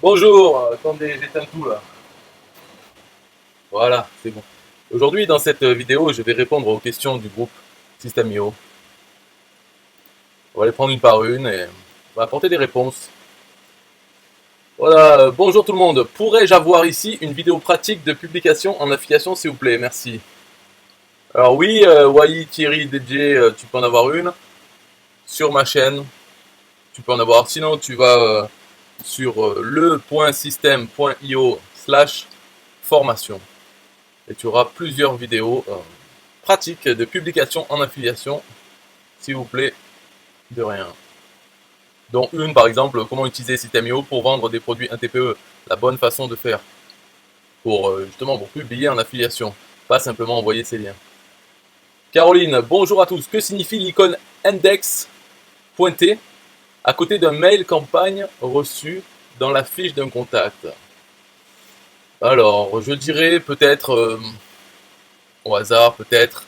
Bonjour, attendez, j'éteins tout là. Voilà, c'est bon. Aujourd'hui, dans cette vidéo, je vais répondre aux questions du groupe System.io. On va les prendre une par une et on va apporter des réponses. Voilà, bonjour tout le monde. Pourrais-je avoir ici une vidéo pratique de publication en affiliation, s'il vous plaît? Merci. Alors oui, Wai, Thierry, DJ, tu peux en avoir une sur ma chaîne. Tu peux en avoir. Sinon, tu vas sur le.system.io/formation. Et tu auras plusieurs vidéos pratiques de publication en affiliation, s'il vous plaît, de rien. Dont une, par exemple, comment utiliser System.io pour vendre des produits TPE, la bonne façon de faire, pour justement pour publier en affiliation, pas simplement envoyer ces liens. Caroline, bonjour à tous. Que signifie l'icône index pointé à côté d'un mail campagne reçu dans la fiche d'un contact? Alors, je dirais peut-être, au hasard, peut-être,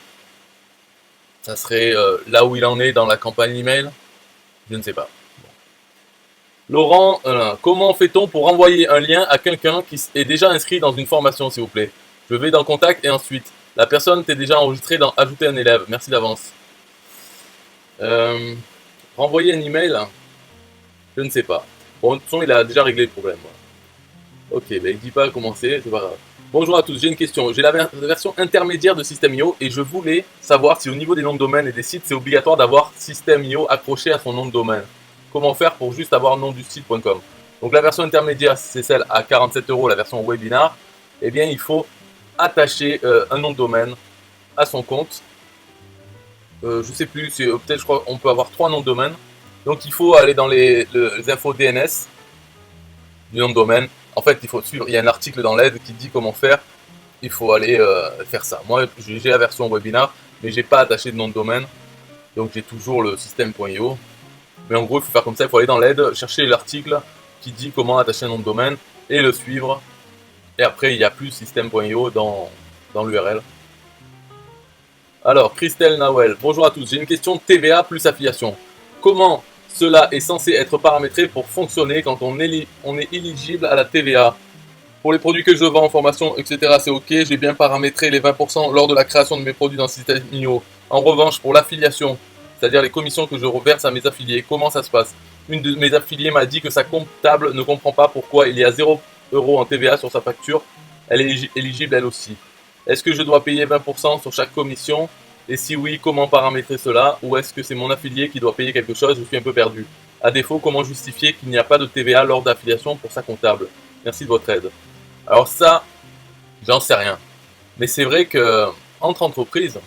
ça serait là où il en est dans la campagne email. Je ne sais pas. Laurent, comment fait-on pour envoyer un lien à quelqu'un qui est déjà inscrit dans une formation, s'il vous plaît? Je vais dans Contact et ensuite, la personne t'est déjà enregistrée dans Ajouter un élève. Merci d'avance. Euh, renvoyer un email? Je ne sais pas. Bon, de toute façon, il a déjà réglé le problème. Ok, bah, il dit pas comment c'est pas grave. Bonjour à tous, j'ai une question. J'ai la version intermédiaire de System.io et je voulais savoir si au niveau des noms de domaine et des sites, c'est obligatoire d'avoir System.io accroché à son nom de domaine. Comment faire pour juste avoir nom du site.com? Donc la version intermédiaire, c'est celle à 47 €, la version webinar. Eh bien, il faut attacher un nom de domaine à son compte. Je sais plus, peut-être je crois qu'on peut avoir 3 noms de domaine. Donc il faut aller dans les infos DNS du nom de domaine. En fait, il faut suivre. Il y a un article dans l'aide qui dit comment faire. Il faut aller faire ça. Moi, j'ai la version webinar, mais j'ai pas attaché de nom de domaine. Donc j'ai toujours le système.io. Mais en gros, il faut faire comme ça. Il faut aller dans l'aide, chercher l'article qui dit comment attacher un nom de domaine et le suivre. Et après, il n'y a plus système.io dans l'URL. Alors, Christelle Nawel, bonjour à tous. J'ai une question de TVA plus affiliation. Comment cela est censé être paramétré pour fonctionner quand on est éligible à la TVA? Pour les produits que je vends en formation, etc., c'est ok. J'ai bien paramétré les 20% lors de la création de mes produits dans System.io. En revanche, pour l'affiliation, c'est-à-dire les commissions que je reverse à mes affiliés, comment ça se passe? Une de mes affiliés m'a dit que sa comptable ne comprend pas pourquoi il y a 0 € en TVA sur sa facture. Elle est éligible elle aussi. Est-ce que je dois payer 20% sur chaque commission? Et si oui, comment paramétrer cela? Ou est-ce que c'est mon affilié qui doit payer quelque chose? Je suis un peu perdu. À défaut, comment justifier qu'il n'y a pas de TVA lors d'affiliation pour sa comptable? Merci de votre aide. Alors ça, j'en sais rien. Mais c'est vrai que entre entreprises,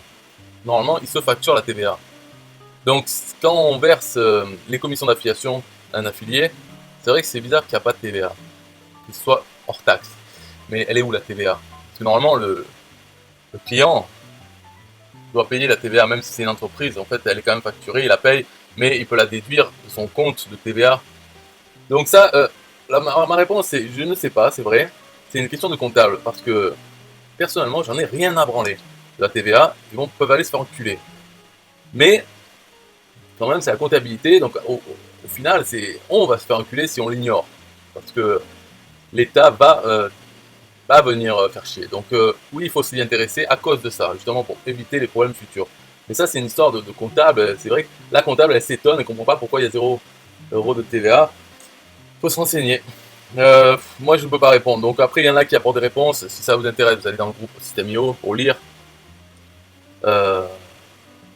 normalement, ils se facturent la TVA. Donc quand on verse les commissions d'affiliation à un affilié, c'est vrai que c'est bizarre qu'il n'y a pas de TVA, qu'il soit hors taxe. Mais elle est où la TVA? Parce que normalement, le client doit payer la TVA, même si c'est une entreprise. En fait, elle est quand même facturée, il la paye, mais il peut la déduire de son compte de TVA. Donc ça, ma réponse c'est je ne sais pas, c'est vrai. C'est une question de comptable, parce que personnellement, j'en ai rien à branler de la TVA. Ils peuvent aller se faire enculer. Mais quand même, c'est la comptabilité, donc au final, on va se faire enculer si on l'ignore, parce que l'État va venir faire chier. Donc oui, il faut s'y intéresser à cause de ça, justement pour éviter les problèmes futurs. Mais ça, c'est une histoire de comptable. C'est vrai que la comptable, elle s'étonne, elle ne comprend pas pourquoi il y a 0 € de TVA. Il faut se renseigner. Moi, je ne peux pas répondre. Donc après, il y en a qui apportent des réponses. Si ça vous intéresse, vous allez dans le groupe System.io pour lire.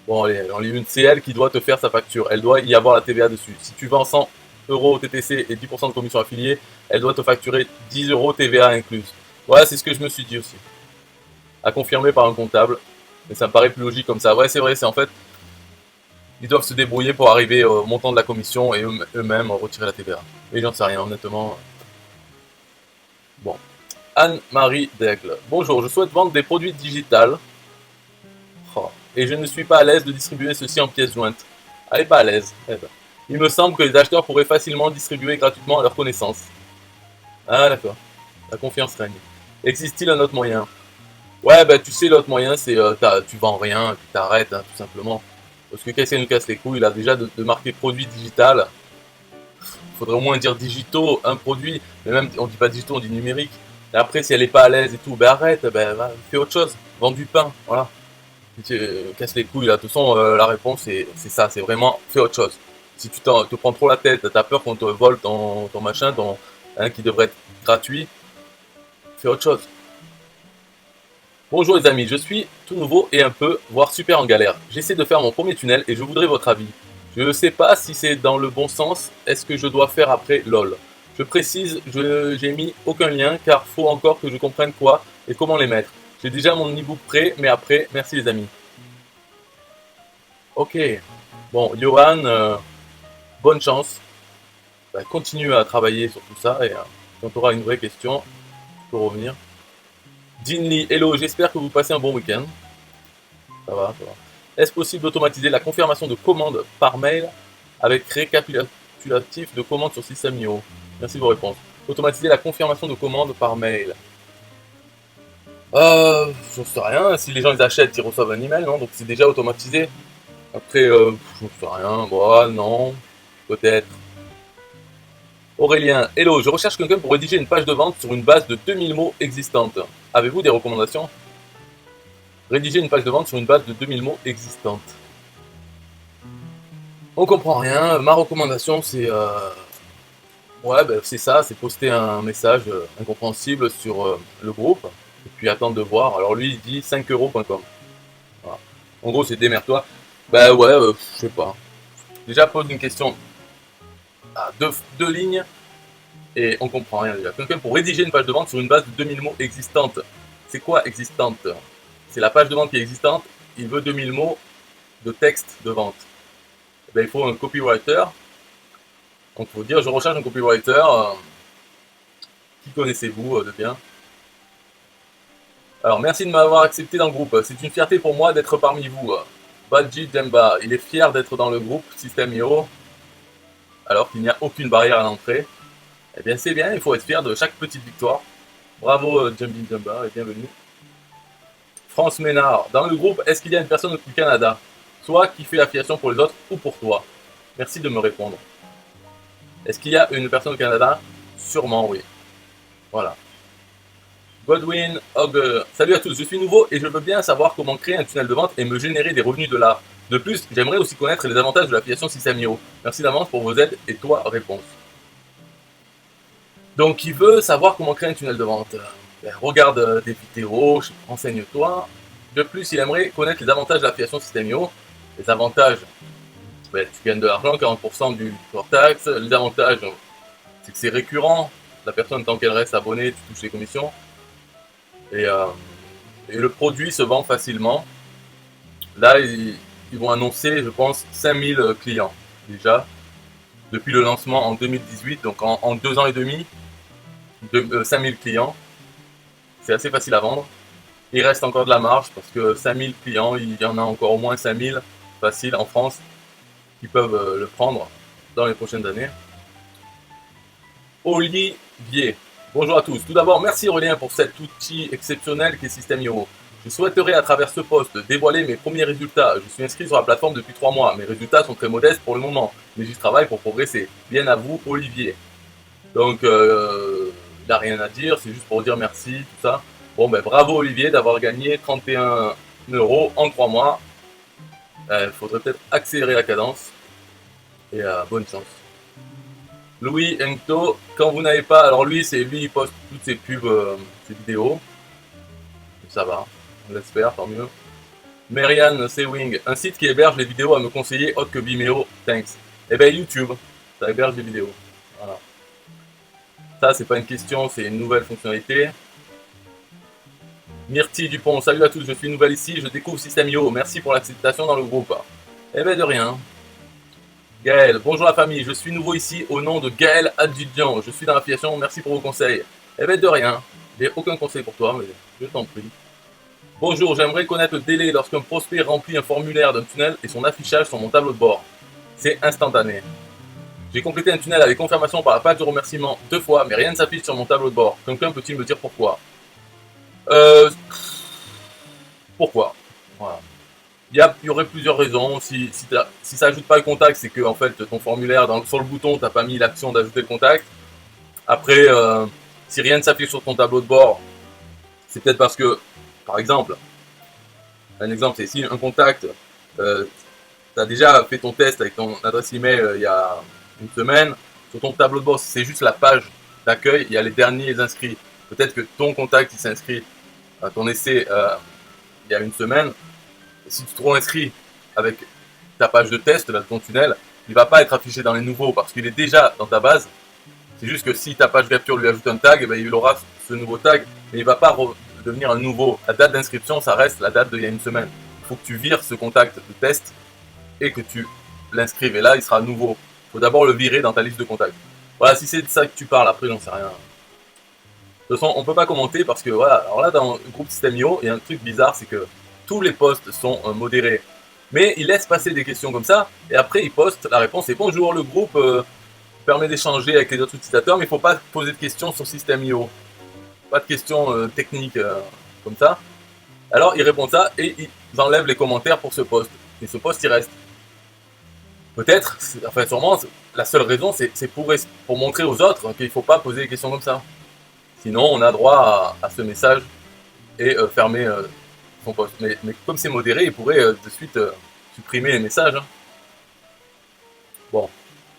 Bon, allez, en une, c'est elle qui doit te faire sa facture. Elle doit y avoir la TVA dessus. Si tu vends 100 € au TTC et 10% de commission affiliée, elle doit te facturer 10 € TVA incluse. Voilà, c'est ce que je me suis dit aussi. À confirmer par un comptable. Mais ça me paraît plus logique comme ça. Ouais, c'est vrai, c'est en fait, ils doivent se débrouiller pour arriver au montant de la commission et eux-mêmes retirer la TVA. Et j'en sais rien, honnêtement. Bon. Anne-Marie Daigle. Bonjour, je souhaite vendre des produits digitales. Oh. Et je ne suis pas à l'aise de distribuer ceci en pièces jointes. Elle n'est pas à l'aise. Eh ben. Il me semble que les acheteurs pourraient facilement distribuer gratuitement à leur connaissance. Ah d'accord. La confiance règne. Existe-t-il un autre moyen? Ouais, bah tu sais, l'autre moyen, c'est tu vends rien, puis t'arrêtes, hein, tout simplement. Parce que quelqu'un nous casse les couilles, il a déjà de marquer produit digital. faudrait au moins dire digitaux, un produit, mais même on dit pas digitaux, on dit numérique. Et après, si elle est pas à l'aise et tout, ben arrête, ben fais autre chose, vends du pain, voilà. Casse les couilles là, de toute façon, la réponse c'est ça, c'est vraiment fais autre chose. Si tu te prends trop la tête, t'as peur qu'on te vole ton machin, qui devrait être gratuit, fais autre chose. Bonjour les amis, je suis tout nouveau et un peu, voire super en galère. J'essaie de faire mon premier tunnel et je voudrais votre avis. Je ne sais pas si c'est dans le bon sens, est-ce que je dois faire après LOL. Je précise, j'ai mis aucun lien car faut encore que je comprenne quoi et comment les mettre. J'ai déjà mon e-book prêt, mais après, merci les amis. Ok, bon, Johan, bonne chance. Bah, continue à travailler sur tout ça et quand tu auras une vraie question, tu peux revenir. Dinley, hello, j'espère que vous passez un bon week-end. Ça va, ça va. Est-ce possible d'automatiser la confirmation de commande par mail avec récapitulatif de commande sur System.io? Merci de vos réponses. Automatiser la confirmation de commande par mail. J'en sais rien. Si les gens ils achètent, ils reçoivent un email, non? Donc c'est déjà automatisé. Après, j'en sais rien. Bon, non. Peut-être. Aurélien, hello, je recherche quelqu'un pour rédiger une page de vente sur une base de 2000 mots existante. Avez-vous des recommandations? Rédiger une page de vente sur une base de 2000 mots existante. On comprend rien. Ma recommandation, c'est ouais, ben, c'est ça, c'est poster un message incompréhensible sur le groupe et puis attendre de voir. Alors lui, il dit 5euros.com. Voilà. En gros, c'est démerde-toi. Bah ouais, je sais pas. Déjà, pose une question à deux lignes et on comprend rien déjà. Quelqu'un pour rédiger une page de vente sur une base de 2000 mots existante. C'est quoi existante? C'est la page de vente qui est existante. Il veut 2000 mots de texte de vente. Et ben, il faut un copywriter. Donc il faut dire, je recherche un copywriter. Qui connaissez-vous de bien? Alors merci de m'avoir accepté dans le groupe. C'est une fierté pour moi d'être parmi vous. Badji Demba, il est fier d'être dans le groupe System.io alors qu'il n'y a aucune barrière à l'entrée. Eh bien c'est bien, il faut être fier de chaque petite victoire. Bravo Jumping Demba et bienvenue. France Ménard, dans le groupe, est-ce qu'il y a une personne du Canada? Soit qui fait l'affiliation pour les autres ou pour toi? Merci de me répondre. Est-ce qu'il y a une personne au Canada? Sûrement oui. Voilà. Godwin Hogger. Salut à tous, je suis nouveau et je veux bien savoir comment créer un tunnel de vente et me générer des revenus de là. De plus, j'aimerais aussi connaître les avantages de l'affiliation System.io. Merci d'avance pour vos aides et toi, réponse. Donc, il veut savoir comment créer un tunnel de vente. Ben, regarde des vidéos, renseigne-toi. De plus, il aimerait connaître les avantages de l'affiliation System.io. Les avantages, ben, tu gagnes de l'argent, 40% du hors-taxe. Les avantages, c'est que c'est récurrent. La personne, tant qu'elle reste abonnée, tu touches les commissions. Et le produit se vend facilement. Là, ils vont annoncer, je pense, 5000 clients déjà. Depuis le lancement en 2018, donc en 2 ans et demi, 5000 clients. C'est assez facile à vendre. Il reste encore de la marge parce que 5000 clients, il y en a encore au moins 5000 faciles en France qui peuvent le prendre dans les prochaines années. Olivier. Bonjour à tous. Tout d'abord, merci Aurélien pour cet outil exceptionnel qu'est System.io. Je souhaiterais à travers ce post dévoiler mes premiers résultats. Je suis inscrit sur la plateforme depuis 3 mois. Mes résultats sont très modestes pour le moment, mais j'y travaille pour progresser. Bien à vous, Olivier. Donc, il n'a rien à dire, c'est juste pour dire merci, tout ça. Bon, ben bravo Olivier d'avoir gagné 31 € en 3 mois. Il faudrait peut-être accélérer la cadence. Et bonne chance. Louis Encto, quand vous n'avez pas, alors lui il poste toutes ses pubs, ses vidéos, ça va, on l'espère, tant mieux. Marianne Sewing, un site qui héberge les vidéos à me conseiller autre que Vimeo, thanks. Eh ben YouTube, ça héberge les vidéos, voilà. Ça c'est pas une question, c'est une nouvelle fonctionnalité. Myrtille Dupont, salut à tous, je suis nouvelle ici, je découvre System.io, merci pour l'acceptation dans le groupe. Eh ben de rien. Gaël, bonjour la famille, je suis nouveau ici au nom de Gaël Adjidjan. Je suis dans l'affiliation, merci pour vos conseils. Eh ben de rien, j'ai aucun conseil pour toi, mais je t'en prie. Bonjour, j'aimerais connaître le délai lorsqu'un prospect remplit un formulaire d'un tunnel et son affichage sur mon tableau de bord. C'est instantané. J'ai complété un tunnel avec confirmation par la page de remerciement 2 fois, mais rien ne s'affiche sur mon tableau de bord. Quelqu'un peut-il me dire pourquoi? Pourquoi? Voilà. Il y aurait plusieurs raisons. Si ça ajoute pas le contact, c'est que en fait ton formulaire, sur le bouton, tu n'as pas mis l'action d'ajouter le contact. Après, si rien ne s'affiche sur ton tableau de bord, c'est peut-être parce que, par exemple, un exemple, c'est si un contact, tu as déjà fait ton test avec ton adresse email il y a une semaine, sur ton tableau de bord, si c'est juste la page d'accueil, il y a les derniers inscrits. Peut-être que ton contact il s'inscrit à ton essai il y a une semaine. Et si tu te inscrit avec ta page de test, là, ton tunnel, il ne va pas être affiché dans les nouveaux parce qu'il est déjà dans ta base. C'est juste que si ta page capture lui ajoute un tag, ben, il aura ce nouveau tag, mais il ne va pas devenir un nouveau. La date d'inscription, ça reste la date d'il y a une semaine. Il faut que tu vires ce contact de test et que tu l'inscrives. Et là, il sera nouveau. Il faut d'abord le virer dans ta liste de contacts. Voilà, si c'est de ça que tu parles, après, j'en sais rien. De toute façon, on peut pas commenter parce que voilà, alors là dans le groupe System.io, il y a un truc bizarre, c'est que tous les posts sont modérés. Mais il laisse passer des questions comme ça, et après il poste, la réponse est bonjour, le groupe permet d'échanger avec les autres utilisateurs, mais il ne faut pas poser de questions sur System.io. Pas de questions techniques comme ça. Alors il répond ça et ils enlèvent les commentaires pour ce post. Et ce post il reste. Peut-être, enfin sûrement, la seule raison c'est pour montrer aux autres qu'il ne faut pas poser des questions comme ça. Sinon, on a droit à ce message et fermer son post. Mais comme c'est modéré, il pourrait de suite supprimer les messages. Hein. Bon.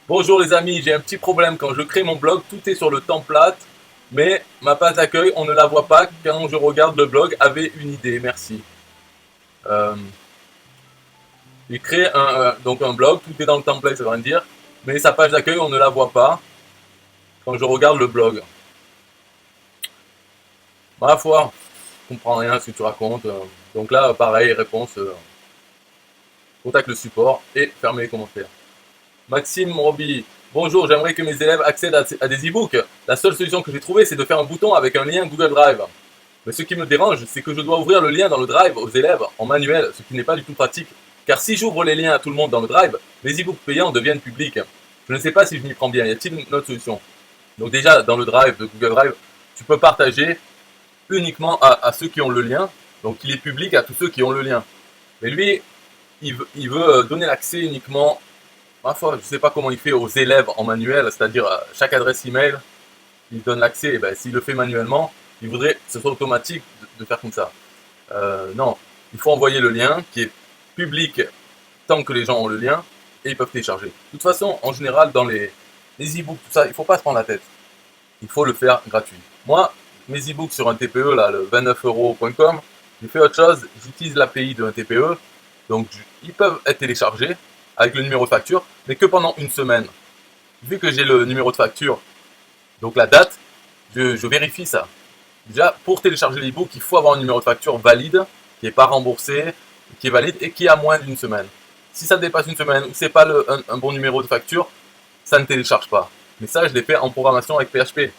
Bonjour les amis, j'ai un petit problème. Quand je crée mon blog, tout est sur le template, mais ma page d'accueil, on ne la voit pas quand je regarde le blog. Avez une idée, merci. Il crée donc un blog, tout est dans le template, ça veut rien dire, mais sa page d'accueil, on ne la voit pas quand je regarde le blog. Ma foi, je comprends rien à ce que tu racontes. Donc là, pareil, réponse, contacte le support et fermez les commentaires. Maxime Roby, bonjour, j'aimerais que mes élèves accèdent à des e-books. La seule solution que j'ai trouvée, c'est de faire un bouton avec un lien Google Drive. Mais ce qui me dérange, c'est que je dois ouvrir le lien dans le Drive aux élèves en manuel, ce qui n'est pas du tout pratique. Car si j'ouvre les liens à tout le monde dans le Drive, les e-books payants deviennent publics. Je ne sais pas si je m'y prends bien, y a-t-il une autre solution? Donc déjà, dans le Drive de Google Drive, tu peux partager uniquement à ceux qui ont le lien, donc il est public à tous ceux qui ont le lien. Mais lui, il veut donner l'accès uniquement, ma foi, je ne sais pas comment il fait aux élèves en manuel, c'est-à-dire à chaque adresse email, il donne l'accès, et ben, s'il le fait manuellement, il voudrait que ce soit automatique de faire comme ça. Non, il faut envoyer le lien qui est public tant que les gens ont le lien et ils peuvent télécharger. De toute façon, en général, dans les e-books, tout ça, il ne faut pas se prendre la tête. Il faut le faire gratuit. Moi, mes e-books sur un TPE, là, le 29euros.com, j'ai fait autre chose, j'utilise l'API de un TPE, donc ils peuvent être téléchargés avec le numéro de facture, mais que pendant une semaine. Vu que j'ai le numéro de facture, donc la date, je vérifie ça. Déjà, pour télécharger l'e-book, il faut avoir un numéro de facture valide, qui n'est pas remboursé, qui est valide et qui a moins d'une semaine. Si ça dépasse une semaine ou c'est pas un bon numéro de facture, ça ne télécharge pas. Mais ça, je l'ai fait en programmation avec PHP.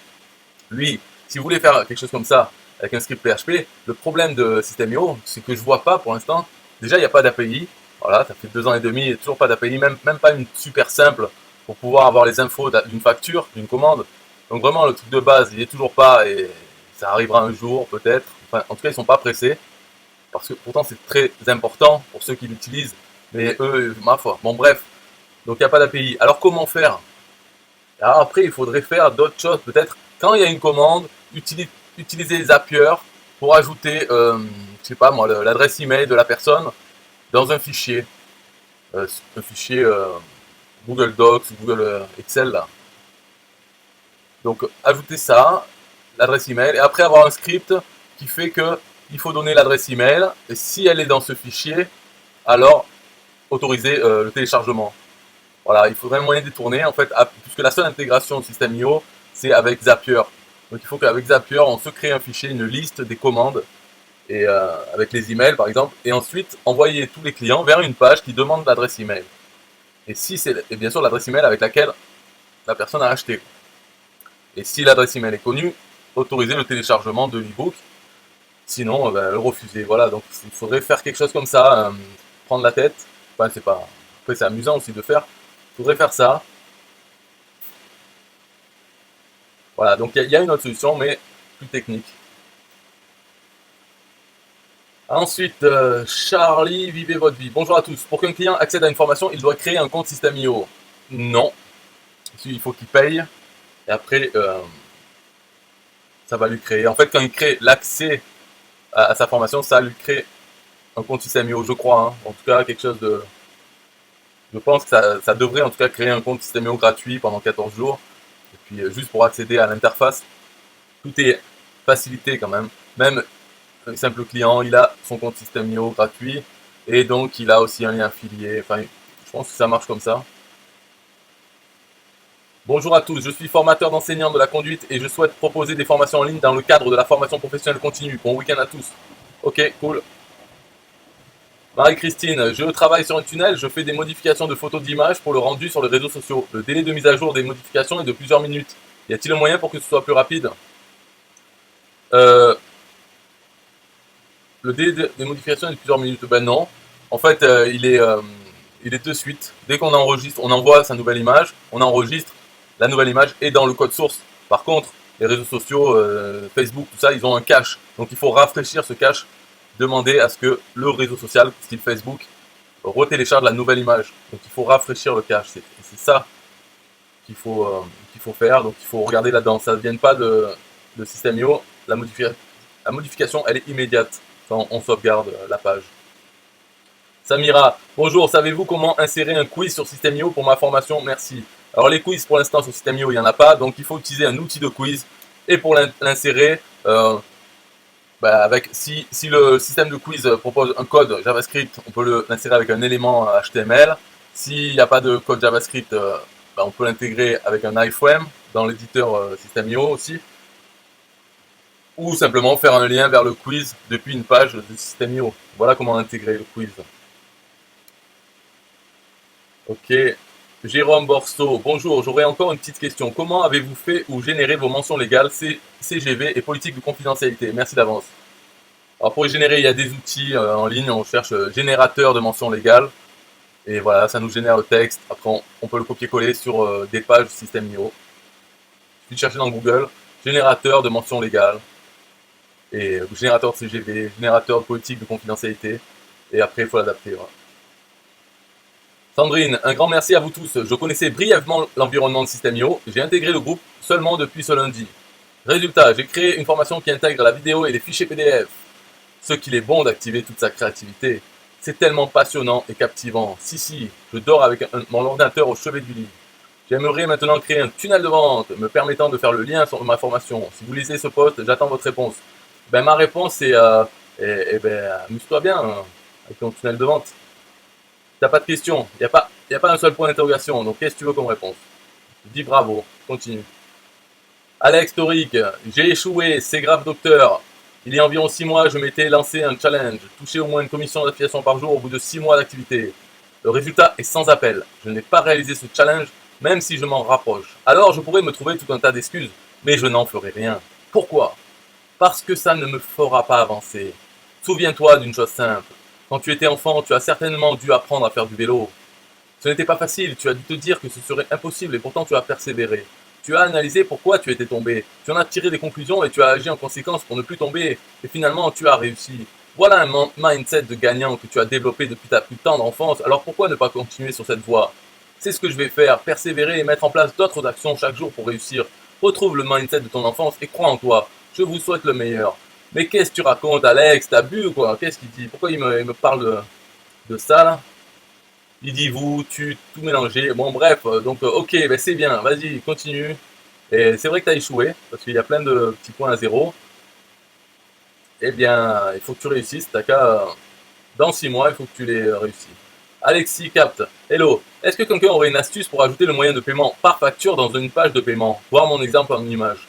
Lui, si vous voulez faire quelque chose comme ça avec un script PHP, le problème de System.io, c'est que je vois pas pour l'instant. Déjà, il n'y a pas d'API. Voilà, ça fait 2 ans et demi, il n'y a toujours pas d'API, même pas une super simple pour pouvoir avoir les infos d'une facture, d'une commande. Donc vraiment, le truc de base, il n'est toujours pas et ça arrivera un jour peut-être. Enfin, en tout cas, ils ne sont pas pressés parce que pourtant c'est très important pour ceux qui l'utilisent. Mais eux, ma foi. Bon, bref. Donc, il n'y a pas d'API. Alors, comment faire? Alors, après, il faudrait faire d'autres choses. Peut-être, quand il y a une commande, utiliser Zapier pour ajouter, je sais pas moi, l'adresse email de la personne dans un fichier. Un fichier Google Docs, Google Excel, là. Donc, ajouter ça, l'adresse email, et après avoir un script qui fait que il faut donner l'adresse email, et si elle est dans ce fichier, alors autoriser le téléchargement. Voilà, il faudrait un moyen détourné, en fait, puisque la seule intégration de System.io, c'est avec Zapier. Donc il faut qu'avec Zapier, on se crée un fichier, une liste des commandes, et avec les emails par exemple, et ensuite envoyer tous les clients vers une page qui demande l'adresse email. Et si c'est, et bien sûr l'adresse email avec laquelle la personne a acheté. Et si l'adresse email est connue, autoriser le téléchargement de l'e-book, sinon le refuser. Voilà, donc il faudrait faire quelque chose comme ça, prendre la tête. Enfin, c'est pas. Après, c'est amusant aussi de faire. Il faudrait faire ça. Voilà, donc il y a une autre solution, mais plus technique. Ensuite, Charlie, vivez votre vie. Bonjour à tous. Pour qu'un client accède à une formation, il doit créer un compte System.io. Non. Il faut qu'il paye. Et après, ça va lui créer. En fait, quand il crée l'accès à sa formation, ça lui crée un compte System.io, je crois. Hein. En tout cas, quelque chose de... Je pense que ça devrait en tout cas créer un compte System.io gratuit pendant 14 jours. Et puis, juste pour accéder à l'interface, tout est facilité quand même. Même un simple client, il a son compte System.io gratuit. Et donc, il a aussi un lien affilié. Enfin, je pense que ça marche comme ça. Bonjour à tous, je suis formateur d'enseignants de la conduite et je souhaite proposer des formations en ligne dans le cadre de la formation professionnelle continue. Bon week-end à tous. Ok, cool. Marie-Christine, je travaille sur un tunnel, je fais des modifications de photos d'images pour le rendu sur les réseaux sociaux. Le délai de mise à jour des modifications est de plusieurs minutes. Y a-t-il un moyen pour que ce soit plus rapide? Le délai des modifications est de plusieurs minutes. Ben non. En fait, il est de suite. Dès qu'on enregistre, on envoie sa nouvelle image, on enregistre la nouvelle image est dans le code source. Par contre, les réseaux sociaux, Facebook, tout ça, ils ont un cache. Donc il faut rafraîchir ce cache, demander à ce que le réseau social, style Facebook, retélécharge la nouvelle image. Donc il faut rafraîchir le cache. C'est ça qu'il faut faire. Donc il faut regarder là-dedans. Ça ne vient pas de System.io. La modification, elle est immédiate quand on sauvegarde la page. Samira, bonjour, savez-vous comment insérer un quiz sur System.io pour ma formation? Merci. Alors les quiz pour l'instant sur System.io, il n'y en a pas, donc il faut utiliser un outil de quiz. Et pour l'insérer, si le système de quiz propose un code JavaScript, on peut l'insérer avec un élément HTML. S'il n'y a pas de code JavaScript, on peut l'intégrer avec un iframe dans l'éditeur System.io aussi. Ou simplement faire un lien vers le quiz depuis une page de System.io. Voilà comment intégrer le quiz. Ok. Jérôme Borso, bonjour, j'aurais encore une petite question. Comment avez-vous fait ou généré vos mentions légales CGV et politique de confidentialité? Merci d'avance. Alors pour les générer, il y a des outils en ligne, on cherche générateur de mentions légales. Et voilà, ça nous génère le texte. Après, on peut le copier-coller sur des pages System.io. Il suffit de chercher dans Google, générateur de mentions légales. Et générateur de CGV, générateur de politique de confidentialité. Et après, il faut l'adapter. Voilà. Sandrine, un grand merci à vous tous. Je connaissais brièvement l'environnement de System.io. J'ai intégré le groupe seulement depuis ce lundi. Résultat, j'ai créé une formation qui intègre la vidéo et les fichiers PDF. Ce qu'il est bon d'activer toute sa créativité. C'est tellement passionnant et captivant. Si, je dors avec mon ordinateur au chevet du lit. J'aimerais maintenant créer un tunnel de vente me permettant de faire le lien sur ma formation. Si vous lisez ce post, j'attends votre réponse. Ma réponse est amuse-toi bien avec ton tunnel de vente. T'as pas de question, il n'y a pas un seul point d'interrogation, donc qu'est-ce que tu veux comme réponse? Je dis bravo, continue. Alex Toric, j'ai échoué, c'est grave docteur. Il y a environ 6 mois, je m'étais lancé un challenge, toucher au moins une commission d'affiliation par jour au bout de 6 mois d'activité. Le résultat est sans appel. Je n'ai pas réalisé ce challenge, même si je m'en rapproche. Alors je pourrais me trouver tout un tas d'excuses, mais je n'en ferai rien. Pourquoi? Parce que ça ne me fera pas avancer. Souviens-toi d'une chose simple. Quand tu étais enfant, tu as certainement dû apprendre à faire du vélo. Ce n'était pas facile, tu as dû te dire que ce serait impossible et pourtant tu as persévéré. Tu as analysé pourquoi tu étais tombé, tu en as tiré des conclusions et tu as agi en conséquence pour ne plus tomber. Et finalement, tu as réussi. Voilà un mindset de gagnant que tu as développé depuis ta plus tendre enfance, alors pourquoi ne pas continuer sur cette voie? C'est ce que je vais faire, persévérer et mettre en place d'autres actions chaque jour pour réussir. Retrouve le mindset de ton enfance et crois en toi. Je vous souhaite le meilleur. Mais qu'est-ce que tu racontes, Alex? T'as bu ou quoi? Qu'est-ce qu'il dit? Pourquoi il me parle de ça, là? Il dit vous, tu, tout mélangé. Bon, bref, donc, ok, c'est bien, vas-y, continue. Et c'est vrai que tu as échoué, parce qu'il y a plein de petits points à zéro. Eh bien, il faut que tu réussisses. T'as qu'à, dans 6 mois, il faut que tu les réussisses. Alexis capte. Hello, est-ce que quelqu'un aurait une astuce pour ajouter le moyen de paiement par facture dans une page de paiement? Voir mon exemple en image.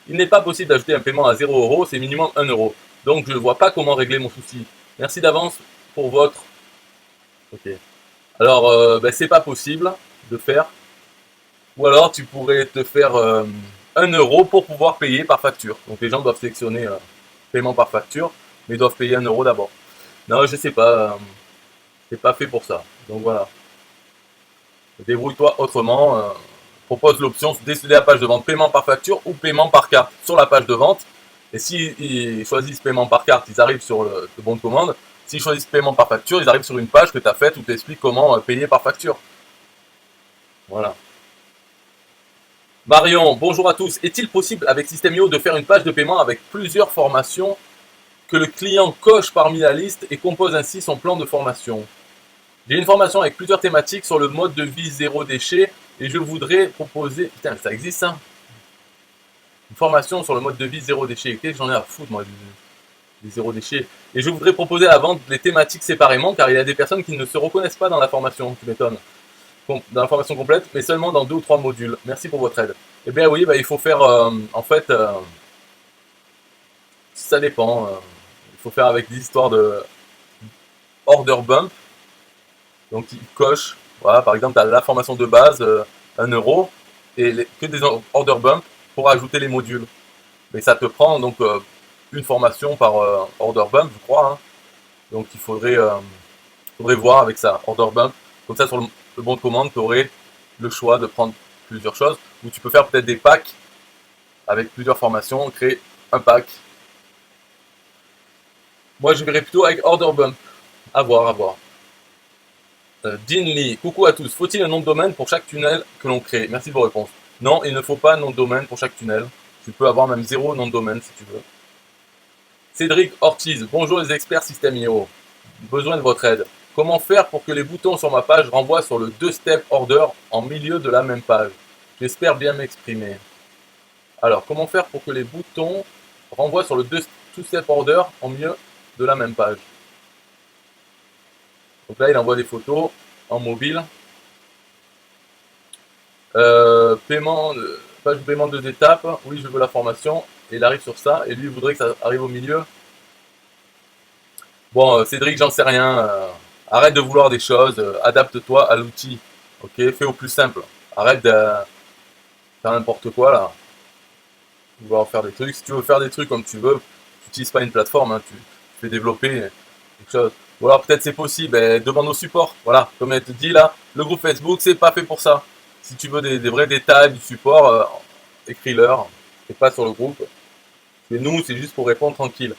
Il n'est pas possible d'ajouter un paiement à 0 €, c'est minimum 1 €. Donc je ne vois pas comment régler mon souci. Merci d'avance pour votre... Ok. Alors, c'est pas possible de faire. Ou alors tu pourrais te faire 1 € pour pouvoir payer par facture. Donc les gens doivent sélectionner paiement par facture, mais ils doivent payer 1 € d'abord. Non, je sais pas. C'est pas fait pour ça. Donc voilà. Débrouille-toi autrement. Propose l'option décider la page de vente paiement par facture ou paiement par carte sur la page de vente. Et s'ils choisissent paiement par carte, ils arrivent sur le bon de commande. S'ils choisissent paiement par facture, ils arrivent sur une page que tu as faite où tu expliques comment payer par facture. Voilà. Marion, bonjour à tous. Est-il possible avec System.io de faire une page de paiement avec plusieurs formations que le client coche parmi la liste et compose ainsi son plan de formation? J'ai une formation avec plusieurs thématiques sur le mode de vie zéro déchet et je voudrais proposer... Putain, ça existe ça? Une formation sur le mode de vie zéro déchet. Qu'est-ce que j'en ai à foutre moi du zéro déchet? Et je voudrais proposer à la vente les thématiques séparément car il y a des personnes qui ne se reconnaissent pas dans la formation, tu m'étonnes. Dans la formation complète, mais seulement dans 2 ou 3 modules. Merci pour votre aide. Eh bien oui, il faut faire, en fait, ça dépend. Il faut faire avec des histoires de order bump. Donc ils cochent, voilà, par exemple, tu as la formation de base, 1 euro, et que des order bump pour ajouter les modules. Mais ça te prend donc une formation par order bump, je crois. Hein. Donc il faudrait voir avec ça, order bump. Comme ça, sur le bon de commande, tu aurais le choix de prendre plusieurs choses. Ou tu peux faire peut-être des packs avec plusieurs formations, créer un pack. Moi, je verrais plutôt avec order bump. À voir, à voir. Dean Lee, coucou à tous. Faut-il un nom de domaine pour chaque tunnel que l'on crée? Merci de vos réponses. Non, il ne faut pas un nom de domaine pour chaque tunnel. Tu peux avoir même 0 nom de domaine si tu veux. Cédric Ortiz, bonjour les experts System.io. Besoin de votre aide. Comment faire pour que les boutons sur ma page renvoient sur le 2-step order en milieu de la même page? J'espère bien m'exprimer. Alors, comment faire pour que les boutons renvoient sur le 2-step order en milieu de la même page? Donc là, il envoie des photos en mobile. Page de paiement 2 étapes. Oui, je veux la formation. Et il arrive sur ça. Et lui, il voudrait que ça arrive au milieu. Bon, Cédric, j'en sais rien. Arrête de vouloir des choses. Adapte-toi à l'outil. Ok, fais au plus simple. Arrête de faire n'importe quoi là. Vouloir faire des trucs. Si tu veux faire des trucs comme tu veux, tu n'utilises pas une plateforme. Hein, tu fais développer quelque chose. Ou alors peut-être c'est possible. Demande au support. Voilà, comme elle te dit là, le groupe Facebook, c'est pas fait pour ça. Si tu veux des vrais détails du support, écris-leur. C'est pas sur le groupe. Et nous, c'est juste pour répondre tranquille.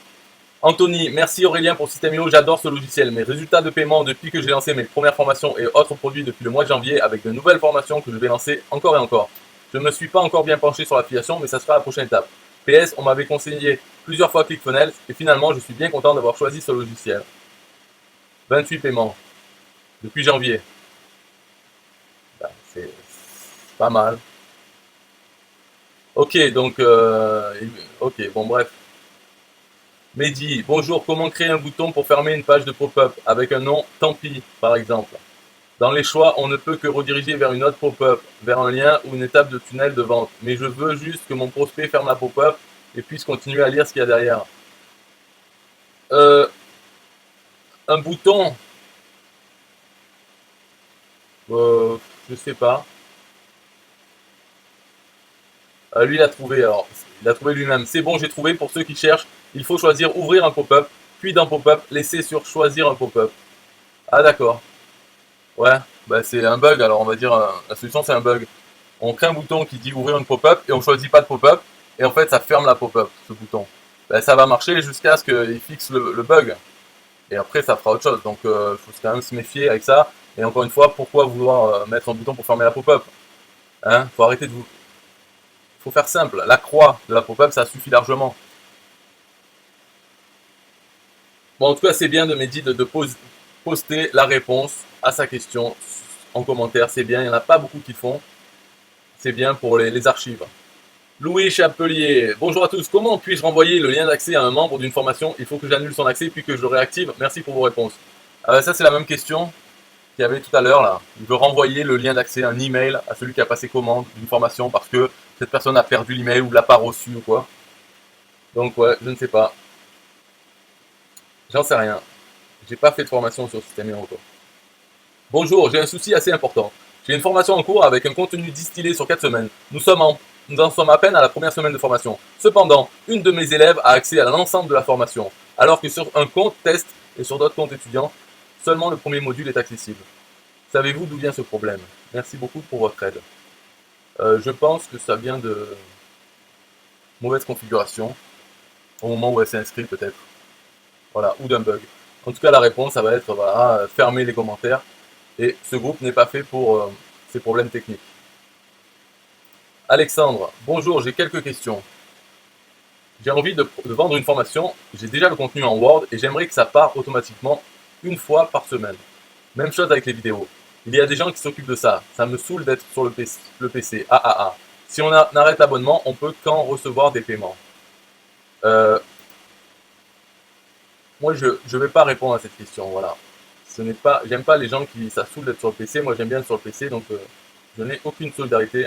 Anthony, merci Aurélien pour System.io, j'adore ce logiciel. Mes résultats de paiement depuis que j'ai lancé mes premières formations et autres produits depuis le mois de janvier avec de nouvelles formations que je vais lancer encore et encore. Je ne me suis pas encore bien penché sur l'affiliation, mais ça sera la prochaine étape. PS, on m'avait conseillé plusieurs fois ClickFunnels et finalement je suis bien content d'avoir choisi ce logiciel. 28 paiements depuis janvier. C'est pas mal. Ok, donc, ok, bon bref. Mehdi, bonjour, comment créer un bouton pour fermer une page de pop-up avec un nom tant pis, par exemple? Dans les choix, on ne peut que rediriger vers une autre pop-up, vers un lien ou une étape de tunnel de vente. Mais je veux juste que mon prospect ferme la pop-up et puisse continuer à lire ce qu'il y a derrière. Un bouton, je sais pas. Lui, il a trouvé, alors, il a trouvé lui-même. C'est bon, j'ai trouvé. Pour ceux qui cherchent, il faut choisir ouvrir un pop-up, puis d'un pop-up, laisser sur choisir un pop-up. Ah, d'accord. Ouais, c'est un bug. Alors, on va dire, la solution, c'est un bug. On crée un bouton qui dit ouvrir une pop-up et on choisit pas de pop-up. Et en fait, ça ferme la pop-up, ce bouton. Ça va marcher jusqu'à ce qu'il fixe le bug. Et après, ça fera autre chose. Donc, il faut quand même se méfier avec ça. Et encore une fois, pourquoi vouloir mettre un bouton pour fermer la pop-up? Hein, faut arrêter de vous... Faut faire simple. La croix de la pop-up, ça suffit largement. Bon, en tout cas, c'est bien de Mehdi de poster la réponse à sa question en commentaire. C'est bien, il n'y en a pas beaucoup qui font. C'est bien pour les archives. Louis Chapelier, bonjour à tous. Comment puis-je renvoyer le lien d'accès à un membre d'une formation? Il faut que j'annule son accès puis que je le réactive. Merci pour vos réponses. Ça, c'est la même question qu'il y avait tout à l'heure là. Il veut renvoyer le lien d'accès, un email à celui qui a passé commande d'une formation parce que cette personne a perdu l'email ou l'a pas reçu ou quoi. Donc ouais, je ne sais pas. J'en sais rien. J'ai pas fait de formation sur System.io encore. Bonjour, j'ai un souci assez important. J'ai une formation en cours avec un contenu distillé sur 4 semaines. Nous en sommes à peine à la première semaine de formation. Cependant, une de mes élèves a accès à l'ensemble de la formation, alors que sur un compte test et sur d'autres comptes étudiants, seulement le premier module est accessible. Savez-vous d'où vient ce problème? Merci beaucoup pour votre aide. Je pense que ça vient de mauvaise configuration. au moment où elle s'est inscrite peut-être. Voilà, ou d'un bug. En tout cas, la réponse, ça va être voilà, fermer les commentaires. Et ce groupe n'est pas fait pour ces problèmes techniques. Alexandre, bonjour, j'ai quelques questions. J'ai envie de vendre une formation, j'ai déjà le contenu en Word et j'aimerais que ça parte automatiquement une fois par semaine. Même chose avec les vidéos. Il y a des gens qui s'occupent de ça. Ça me saoule d'être sur le PC. Si on arrête l'abonnement, on peut qu'en recevoir des paiements. Moi, je ne vais pas répondre à cette question. Voilà. J'aime pas les gens qui ça saoule d'être sur le PC. Moi, j'aime bien être sur le PC, donc je n'ai aucune solidarité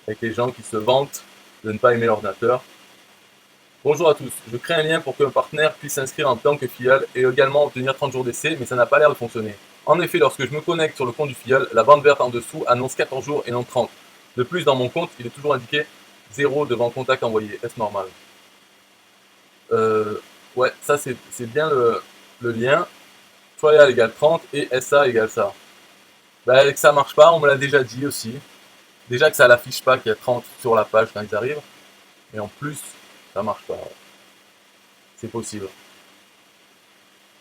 avec les gens qui se vantent de ne pas aimer l'ordinateur. Bonjour à tous, je crée un lien pour qu'un partenaire puisse s'inscrire en tant que filleul et également obtenir 30 jours d'essai, mais ça n'a pas l'air de fonctionner. En effet, lorsque je me connecte sur le compte du filleul, la bande verte en dessous annonce 14 jours et non 30. De plus, dans mon compte, il est toujours indiqué 0 devant contact envoyé. Est-ce normal? Ouais, ça c'est bien le lien. Trial égale 30 et SA égale ça. Avec ça marche pas, on me l'a déjà dit aussi. Déjà que ça l'affiche pas qu'il y a 30 sur la page quand ils arrivent. Et en plus, ça marche pas. C'est possible.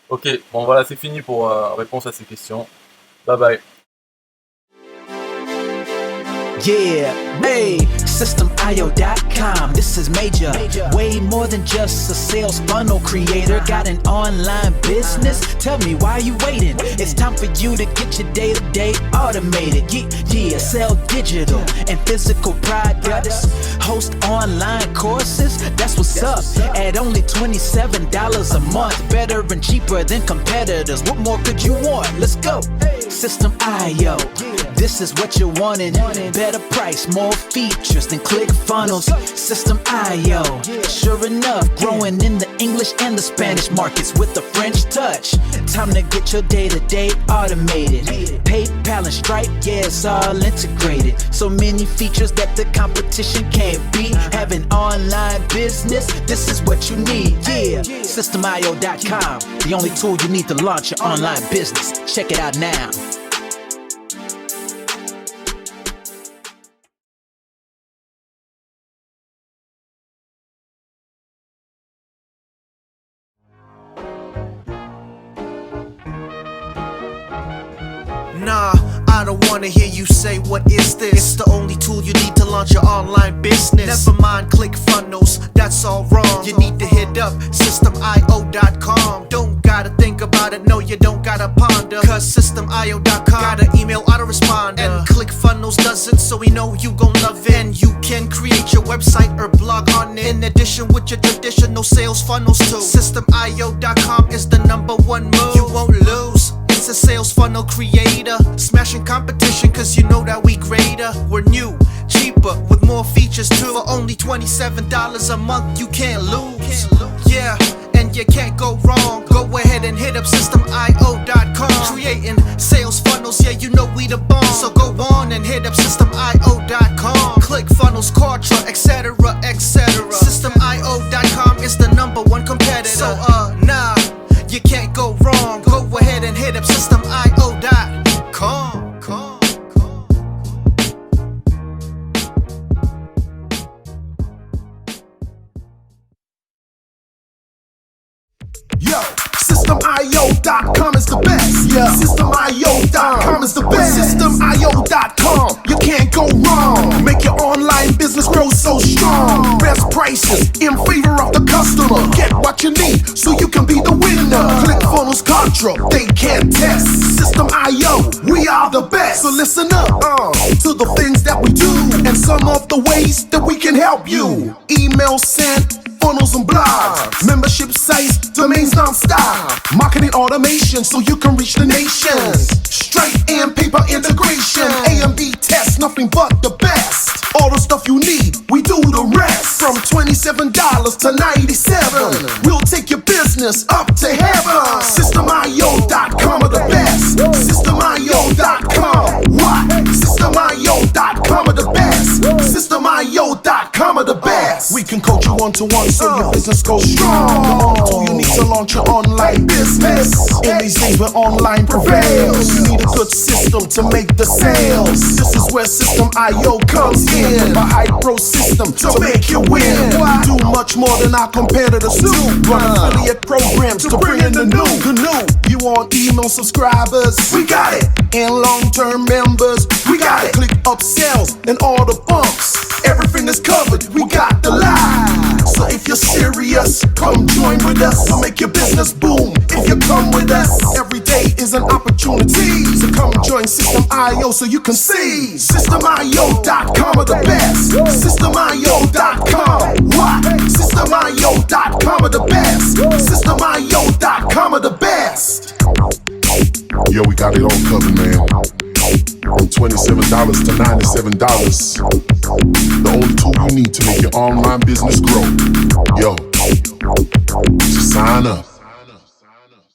Ok, bon voilà, c'est fini pour réponse à ces questions. Bye bye. Yeah, hey, SystemIO.com, this is major. Way more than just a sales funnel creator. Got an online business? Tell me, why are you waiting? It's time for you to get your day-to-day automated. Yeah, sell digital and physical products. Host online courses, that's what's up. At only $27 a month. Better and cheaper than competitors. What more could you want? Let's go. System.io, this is what you're wanting. Better price, more features than ClickFunnels. System.io, sure enough, growing in the English and the Spanish markets with the French touch. Time to get your day-to-day automated. PayPal and Stripe, yeah, it's all integrated. So many features that the competition can't beat. Have an online business, this is what you need. Yeah, System.io.com, the only tool you need to launch your online business. Check it out now. Nah, I don't wanna hear you say what is this. It's the only tool you need to launch your online business. Never mind ClickFunnels, that's all wrong. You need to hit up SystemIO.com. Don't gotta think about it, no you don't gotta ponder. Cause SystemIO.com got an email autoresponder. And ClickFunnels does it, so we know you gon' love it. And you can create your website or blog on it. In addition with your traditional sales funnels too. SystemIO.com is the #1 move. You won't lose. It's a sales funnel creator, smashing competition cause you know that we greater. We're new, cheaper, with more features too. For only $27 a month, you can't lose. Yeah, and you can't go wrong. Go ahead and hit up SystemIO.com. Creating sales funnels, yeah, you know we the bomb. So go on and hit up SystemIO.com. ClickFunnels, Kartra, etc, etc. SystemIO.com is the #1 competitor. So nah, you can't go wrong. Go ahead and hit up SystemIO.com. Yo, SystemIO.com is the best. Yeah, SystemIO.com is the best. SystemIO.com, you can't go wrong. Make your online business grow so strong. Best prices in favor of the customer. Get what you need so you can be the winner. ClickFunnels, Kartra, they can't test. System.io, we are the best. So listen up to the things that we do and some of the ways that we can help you. Email sent, funnels and blogs, membership sites, domains non-stop, marketing automation so you can reach the nations. Stripe and paper integration, A&B tests, nothing but the best. All the stuff you need, we do the rest. From $27 to $97, we'll take your business up to heaven. SystemIO.com are the best. SystemIO.com, what? SystemIO.com are the best. SystemIO.com are the best. We can coach you one-to-one so your business goes strong. The only tool you need to launch your online business. In these days where online prevails, you need a good system to make the sales. This is where System.io comes in. A high pro system to make you win. We do much much more than our competitors do. Run affiliate programs to bring in the new. You want email subscribers? We got it. And long-term members? We got it. Click upsells and all the bumps. Everything is covered. We got the lie. So if you're serious, come join with us. We'll make your business boom. If you come with us, every day is an opportunity. So come join System IO so you can see. SystemIO.com are the best. SystemIO.com. What? SystemIO.com are the best. SystemIO.com are the best. Yo, we got it all covered, man. From $27 to $97. The only tool you need to make your online business grow. Yo, just sign up.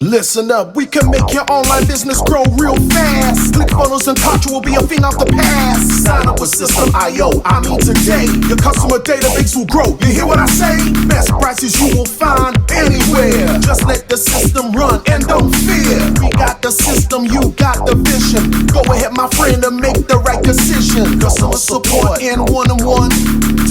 Listen up, we can make your online business grow real fast. ClickFunnels and Contra will be a thing of the past. Sign up with System IO, I mean today. Your customer database will grow, you hear what I say? Best prices you will find anywhere. Just let the system run and don't fear. We got the system, you got the vision. Go ahead my friend and make the right decision. Customer support and one-on-one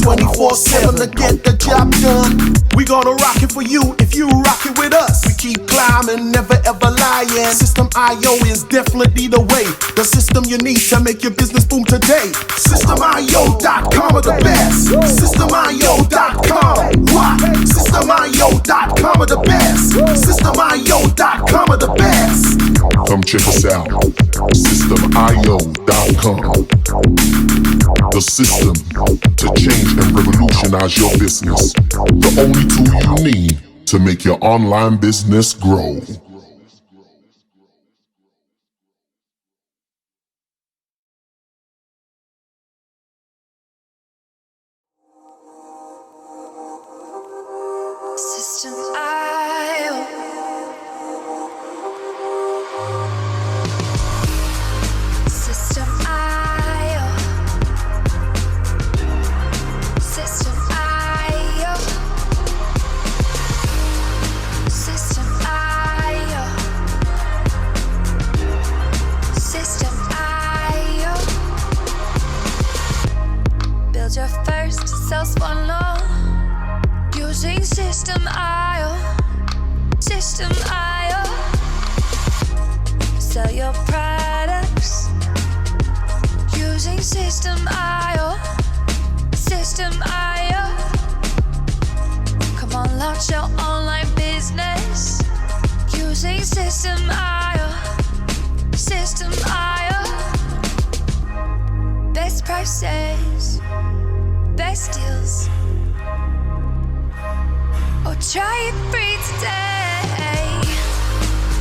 24/7 to get the job done. We gonna rock it for you if you rock it with us. We keep climbing, never ever lying. System IO is definitely the way. The system you need to make your business boom today. SystemIO.com are the best. SystemIO.com. What? SystemIO.com are the best. SystemIO.com are the best. Come check us out. SystemIO.com. The system to change and revolutionize your business. The only tool you need to make your online business grow. System IO. System IO. System IO. System IO. System IO. Build your first sales funnel using System IO. System IO. Sell your products using System IO. System IO. Come on, launch your online business using System IO. System IO. Best prices, best deals. Oh, try it free today.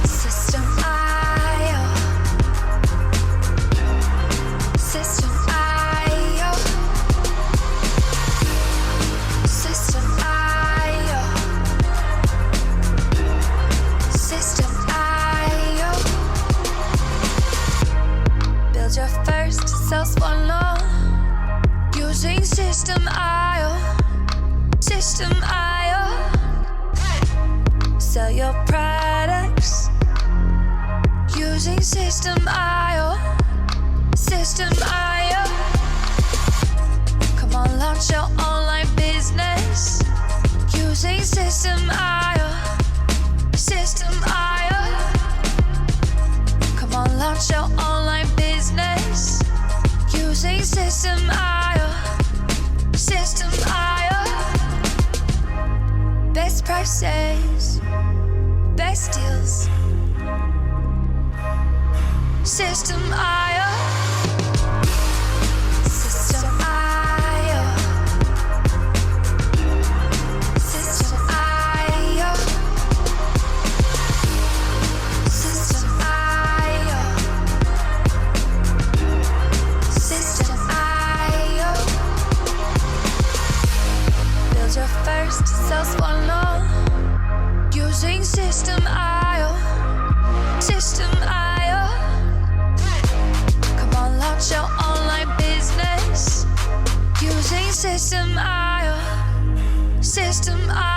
System IO. System IO. System IO. System IO. Build your first sales funnel using System IO. System IO. Sell your products using System IO. System IO. Come on, launch your online business using System IO. System IO. Come on, launch your online business using System IO. System IO. Best prices, best deals. System IO. System IO. System IO. System IO. System IO. Build your first sales funnel using System IO. System IO. Come on, launch your online business using System IO. System IO.